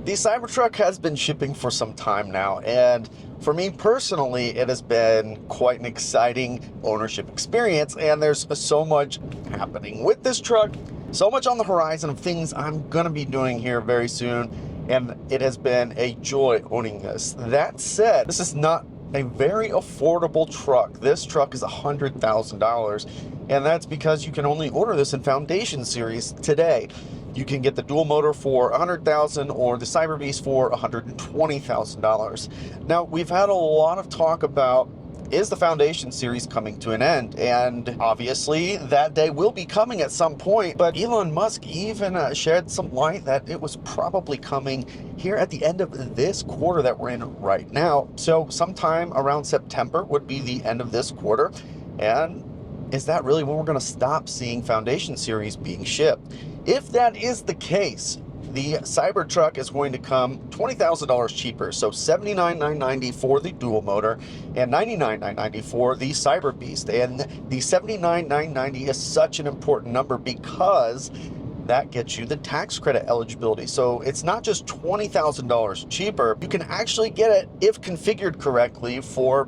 The Cybertruck has been shipping for some time now, and for me personally, it has been quite an exciting ownership experience, and there's so much happening with this truck, so much on the horizon of things I'm going to be doing here very soon, and it has been a joy owning this. That said, this is not a very affordable truck. This truck is $100,000, and that's because you can only order this in Foundation Series today. You can get the dual motor for $100,000 or the Cyberbeast for $120,000. Now, we've had a lot of talk about, is the Foundation Series coming to an end? And obviously that day will be coming at some point, but Elon Musk even shed some light that it was probably coming here at the end of this quarter that we're in right now. So sometime around September would be the end of this quarter. And is that really when we're going to stop seeing Foundation Series being shipped? If that is the case, the Cybertruck is going to come $20,000 cheaper, so $79,990 for the dual motor and $99,990 for the Cyberbeast. And the $79,990 is such an important number because that gets you the tax credit eligibility. So it's not just $20,000 cheaper. You can actually get it, if configured correctly, for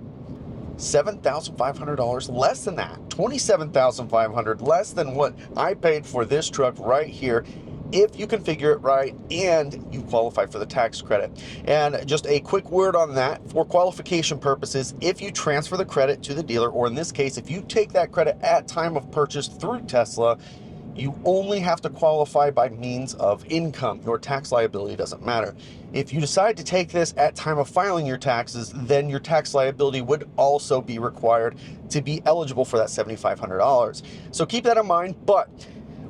$7,500 less than that. $27,500 less than what I paid for this truck right here, if you configure it right and you qualify for the tax credit. And just a quick word on that, for qualification purposes, if you transfer the credit to the dealer, or in this case, if you take that credit at time of purchase through Tesla, you only have to qualify by means of income. Your tax liability doesn't matter. If you decide to take this at time of filing your taxes, then your tax liability would also be required to be eligible for that $7,500. So keep that in mind, but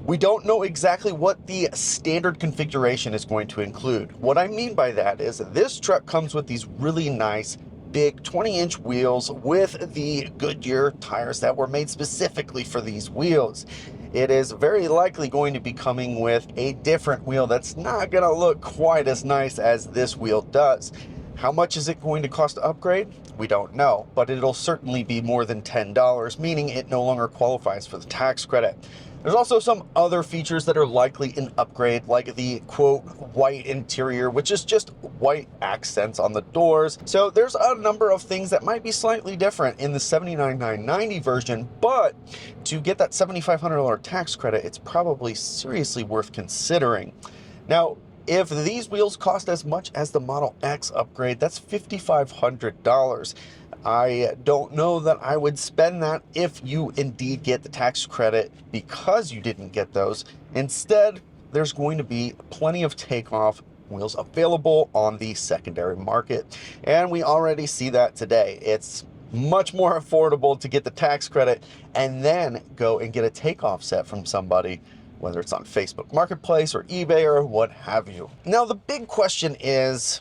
we don't know exactly what the standard configuration is going to include. What I mean by that is this truck comes with these really nice big 20-inch wheels with the Goodyear tires that were made specifically for these wheels. It is very likely going to be coming with a different wheel that's not going to look quite as nice as this wheel does. How much is it going to cost to upgrade? We don't know, but it'll certainly be more than $10, meaning it no longer qualifies for the tax credit. There's also some other features that are likely an upgrade, like the quote white interior, which is just white accents on the doors. So there's a number of things that might be slightly different in the $79,990 version, but to get that $7,500 tax credit, it's probably seriously worth considering. Now, if these wheels cost as much as the Model X upgrade, that's $5,500. I don't know that I would spend that if you indeed get the tax credit because you didn't get those. Instead, there's going to be plenty of takeoff wheels available on the secondary market. And we already see that today. It's much more affordable to get the tax credit and then go and get a takeoff set from somebody, whether it's on Facebook Marketplace or eBay or what have you. Now, the big question is,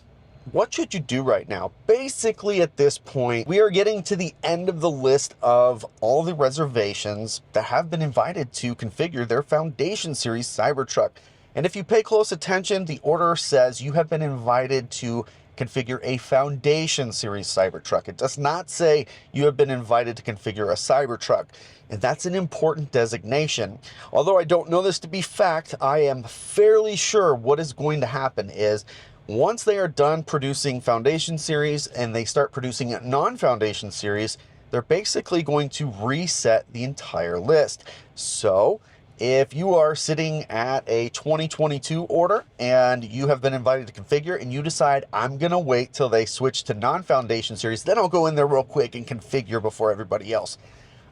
what should you do right now? Basically, at this point, we are getting to the end of the list of all the reservations that have been invited to configure their Foundation Series Cybertruck. And if you pay close attention, the order says you have been invited to configure a Foundation Series Cybertruck. It does not say you have been invited to configure a Cybertruck. And that's an important designation. Although I don't know this to be fact, I am fairly sure what is going to happen is, once they are done producing Foundation Series and they start producing non-Foundation Series, they're basically going to reset the entire list. So if you are sitting at a 2022 order and you have been invited to configure and you decide, I'm going to wait till they switch to non-Foundation Series, then I'll go in there real quick and configure before everybody else.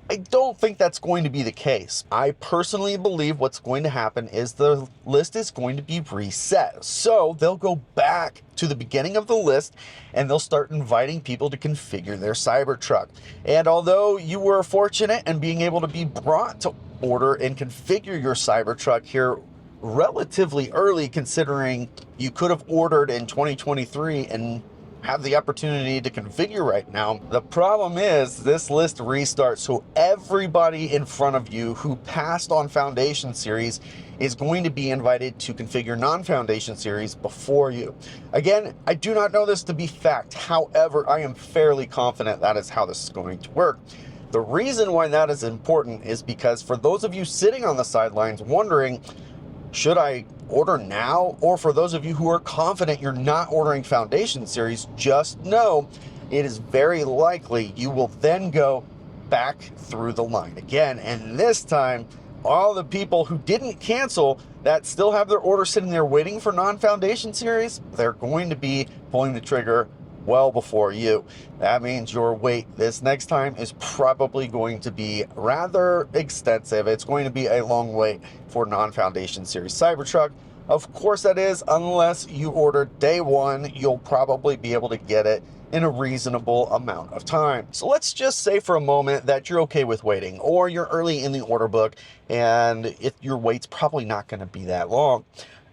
I don't think that's going to be the case. I personally believe what's going to happen is the list is going to be reset. So they'll go back to the beginning of the list and they'll start inviting people to configure their Cybertruck. And although you were fortunate in being able to be brought to order and configure your Cybertruck here relatively early, considering you could have ordered in 2023 and have the opportunity to configure right now. The problem is this list restarts, so everybody in front of you who passed on Foundation Series is going to be invited to configure non-Foundation Series before you. Again, I do not know this to be fact. However, I am fairly confident that is how this is going to work. The reason why that is important is because for those of you sitting on the sidelines wondering, should I order now, or for those of you who are confident you're not ordering Foundation Series, just know it is very likely you will then go back through the line again. And this time, all the people who didn't cancel that still have their order sitting there waiting for non-Foundation Series, they're going to be pulling the trigger well before you. That means your wait this next time is probably going to be rather extensive. It's going to be a long wait for non-Foundation Series Cybertruck. Of course that is, unless you order day one, you'll probably be able to get it in a reasonable amount of time. So let's just say for a moment that you're okay with waiting, or you're early in the order book and if your wait's probably not going to be that long.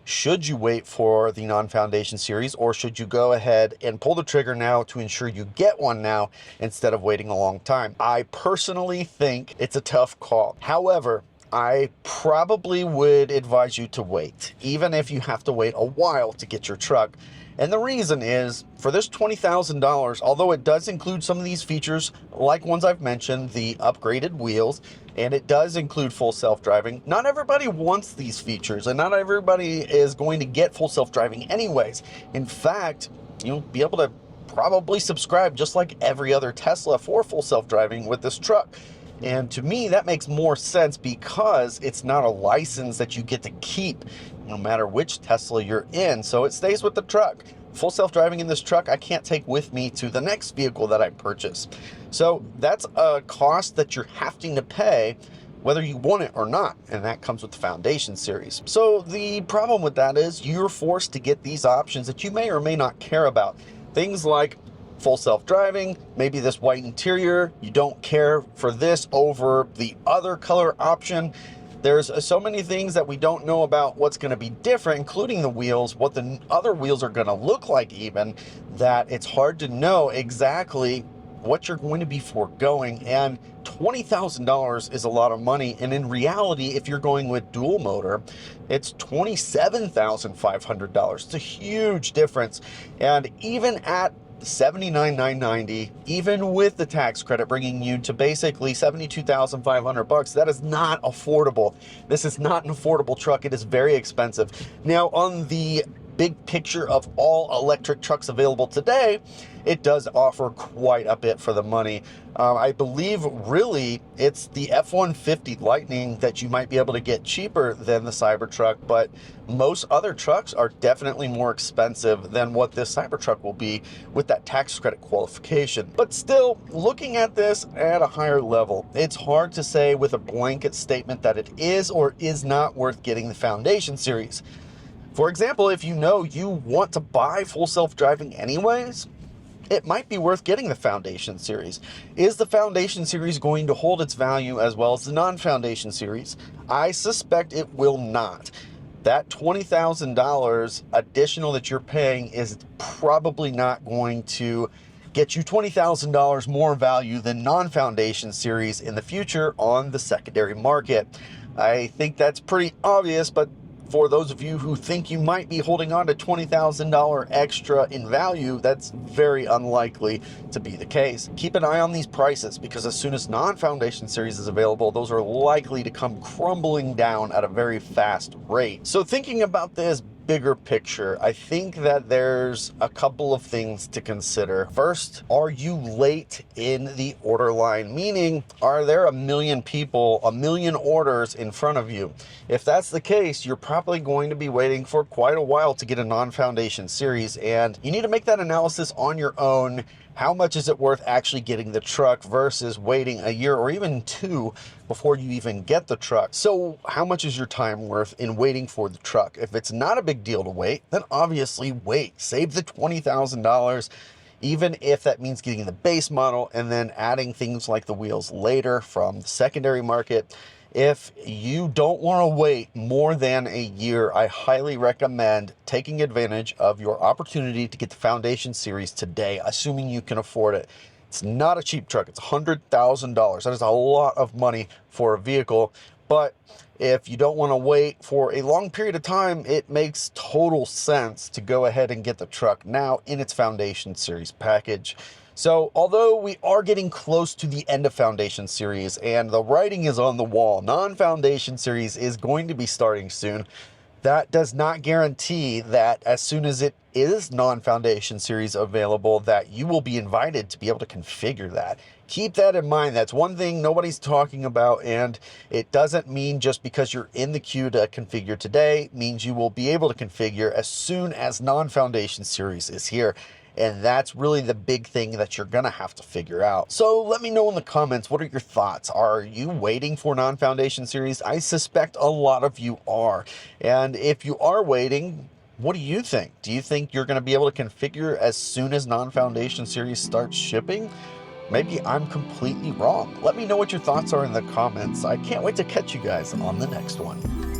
Should you wait for the non-Foundation Series, or should you go ahead and pull the trigger now to ensure you get one now instead of waiting a long time? I personally think it's a tough call. However, I probably would advise you to wait, even if you have to wait a while to get your truck. And the reason is, for this $20,000, although it does include some of these features, like ones I've mentioned, the upgraded wheels, and it does include full self-driving, not everybody wants these features, and not everybody is going to get full self-driving anyways. In fact, you'll be able to probably subscribe just like every other Tesla for full self-driving with this truck. And to me, that makes more sense because it's not a license that you get to keep no matter which Tesla you're in. So it stays with the truck. Full self-driving in this truck, I can't take with me to the next vehicle that I purchase. So that's a cost that you're having to pay whether you want it or not. And that comes with the Foundation Series. So the problem with that is you're forced to get these options that you may or may not care about. Things like full self-driving, maybe this white interior, you don't care for this over the other color option. There's so many things that we don't know about what's going to be different, including the wheels, what the other wheels are going to look like even, that it's hard to know exactly what you're going to be foregoing. And $20,000 is a lot of money. And in reality, if you're going with dual motor, it's $27,500. It's a huge difference. And even at $79,990, even with the tax credit bringing you to basically $72,500, that is not affordable. This is not an affordable truck. It is very expensive. Now, on the big picture of all electric trucks available today, it does offer quite a bit for the money. I believe really it's the F-150 Lightning that you might be able to get cheaper than the Cybertruck, but most other trucks are definitely more expensive than what this Cybertruck will be with that tax credit qualification. But still, looking at this at a higher level, it's hard to say with a blanket statement that it is or is not worth getting the Foundation Series. For example, if you know you want to buy full self-driving anyways, it might be worth getting the Foundation Series. Is the Foundation Series going to hold its value as well as the non-Foundation Series? I suspect it will not. That $20,000 additional that you're paying is probably not going to get you $20,000 more value than non-Foundation Series in the future on the secondary market. I think that's pretty obvious, but for those of you who think you might be holding on to $20,000 extra in value, that's very unlikely to be the case. Keep an eye on these prices, because as soon as non-Foundation Series is available, those are likely to come crumbling down at a very fast rate. So thinking about this bigger picture, I think that there's a couple of things to consider. First, are you late in the order line? Meaning, are there a million people, a million orders in front of you? If that's the case, you're probably going to be waiting for quite a while to get a non-Foundation Series, and you need to make that analysis on your own. How much is it worth actually getting the truck versus waiting a year or even two before you even get the truck? So how much is your time worth in waiting for the truck? If it's not a big deal to wait, then obviously wait. Save the $20,000, even if that means getting the base model and then adding things like the wheels later from the secondary market. If you don't want to wait more than a year, I highly recommend taking advantage of your opportunity to get the Foundation Series today, assuming you can afford it. It's not a cheap truck. It's $100,000. That is a lot of money for a vehicle. But if you don't want to wait for a long period of time, it makes total sense to go ahead and get the truck now in its Foundation Series package. So although we are getting close to the end of Foundation Series and the writing is on the wall, non-Foundation Series is going to be starting soon, That does not guarantee that as soon as it is non-foundation series available, that you will be invited to be able to configure that. Keep that in mind. That's one thing nobody's talking about, and it doesn't mean just because you're in the queue to configure today means you will be able to configure as soon as non-foundation series is here. And that's really the big thing that you're gonna have to figure out. So let me know in the comments, what are your thoughts? Are you waiting for non-foundation series? I suspect a lot of you are. And if you are waiting, what do you think? Do you think you're gonna be able to configure as soon as non-foundation series starts shipping? Maybe I'm completely wrong. Let me know what your thoughts are in the comments. I can't wait to catch you guys on the next one.